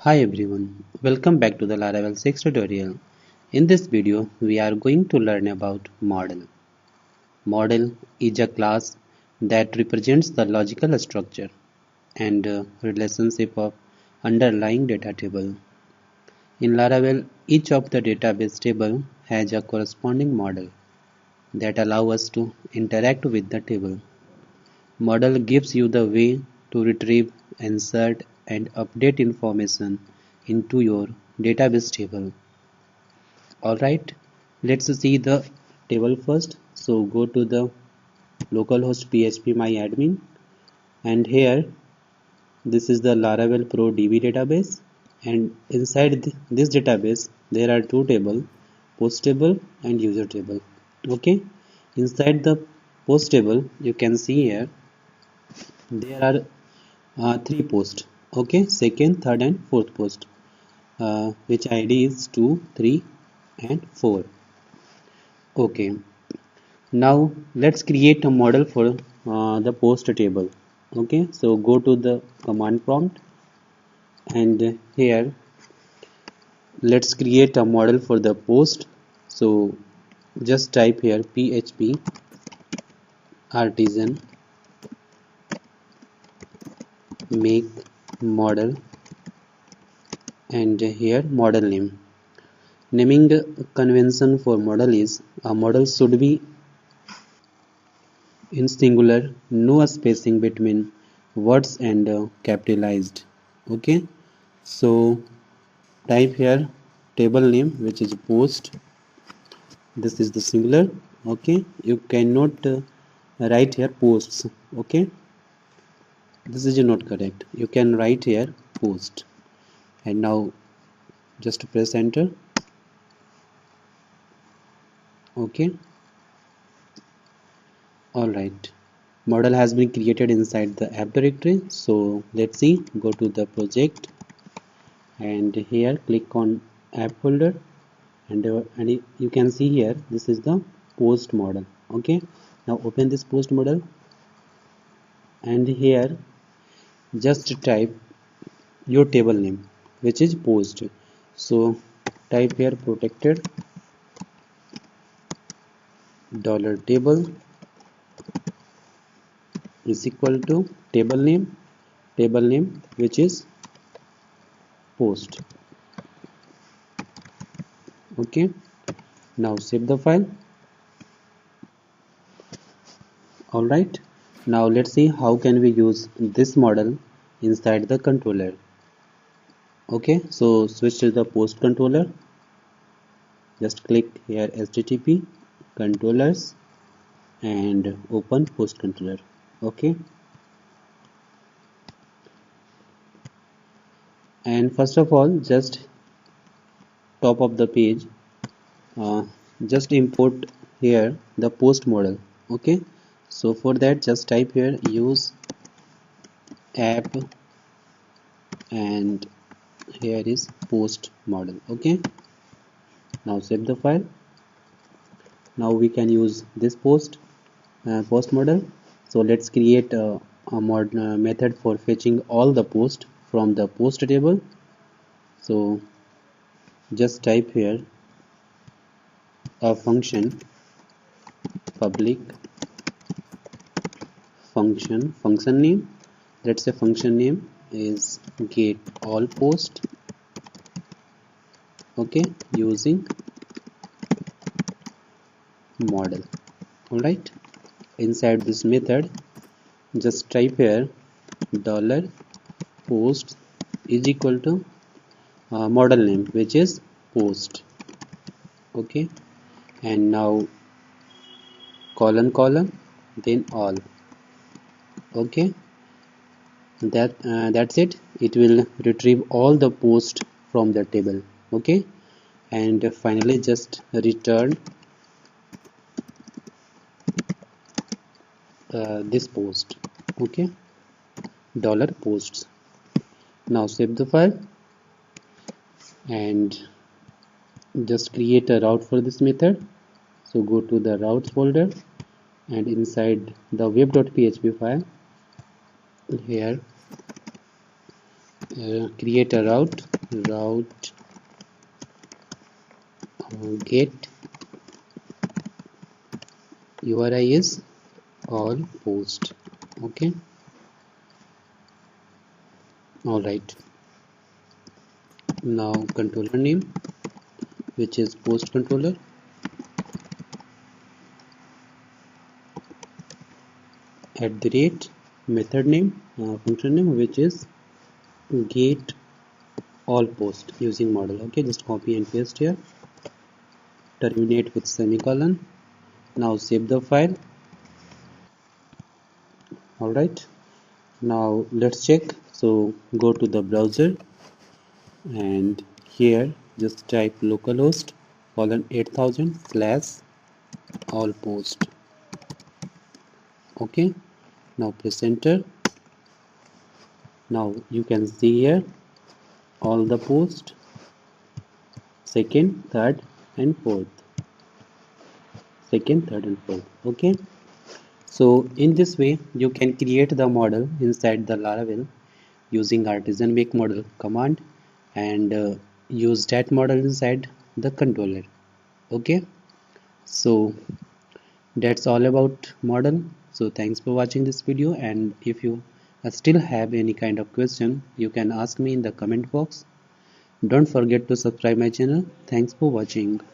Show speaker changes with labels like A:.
A: Hi everyone, welcome back to the Laravel 6 tutorial. In this video, we are going to learn about model. Model is a class that represents the logical structure and relationship of underlying data table. In Laravel, each of the database table has a corresponding model that allow us to interact with the table. Model gives you the way to retrieve, insert and update information into your database table. Alright, let's see the table first. So go to the localhost php myadmin, and here this is the Laravel Pro DB database, and inside this database there are two tables, post table and user table. Okay, inside the post table you can see here there are three posts. Okay, second, third and fourth post, which id is 2, 3 and 4. Okay, now let's create a model for the post table. Okay, so go to the command prompt, and here let's create a model for the post. So just type here php artisan make model, and here model name. Naming convention for model is a model should be in singular, no spacing between words, and capitalized. Okay, so type here table name, which is post. This is the singular. Okay, you cannot write here posts. Okay, this is not correct. You can write here post, and now just press enter. Okay, all right, model has been created inside the app directory. So let's see, go to the project, and here click on app folder, and you can see here this is the post model. Okay, now open this post model, and here just type your table name, which is post. So type here protected dollar table is equal to table name which is post. Okay, now save the file. All right, now let's see how can we use this model inside the controller. Okay, so switch to the post controller, just click here http controllers and open post controller. Okay, and first of all, just top of the page, uh, just import here the post model. Okay, so for that just type here use app, and here is post model. Okay, now save the file. Now we can use this post model. So let's create a method for fetching all the post from the post table. So just type here a function public function name. Let's say function name is get all post. Okay, using model. All right, inside this method just type here dollar post is equal to model name, which is post. Okay, and now colon then all. Okay, that's it. It will retrieve all the post from the table. Okay, and finally just return this post. Okay, dollar posts. Now save the file and just create a route for this method. So go to the routes folder, and inside the web.php file here create a route route get URI is all post. Okay, all right. Now controller name, which is post controller, at the rate method name, function name, which is get all post using model. Okay, just copy and paste here. Terminate with semicolon. Now save the file. All right. Now let's check. So go to the browser and here just type localhost colon 8000 slash all post. Okay. Now press enter. Now you can see here all the post, second, third, and fourth. Second, third, and fourth. Okay. So in this way, you can create the model inside the Laravel using artisan make model command and use that model inside the controller. Okay. So that's all about model. So thanks for watching this video, and if you still have any kind of question, you can ask me in the comment box. Don't forget to subscribe my channel. Thanks for watching.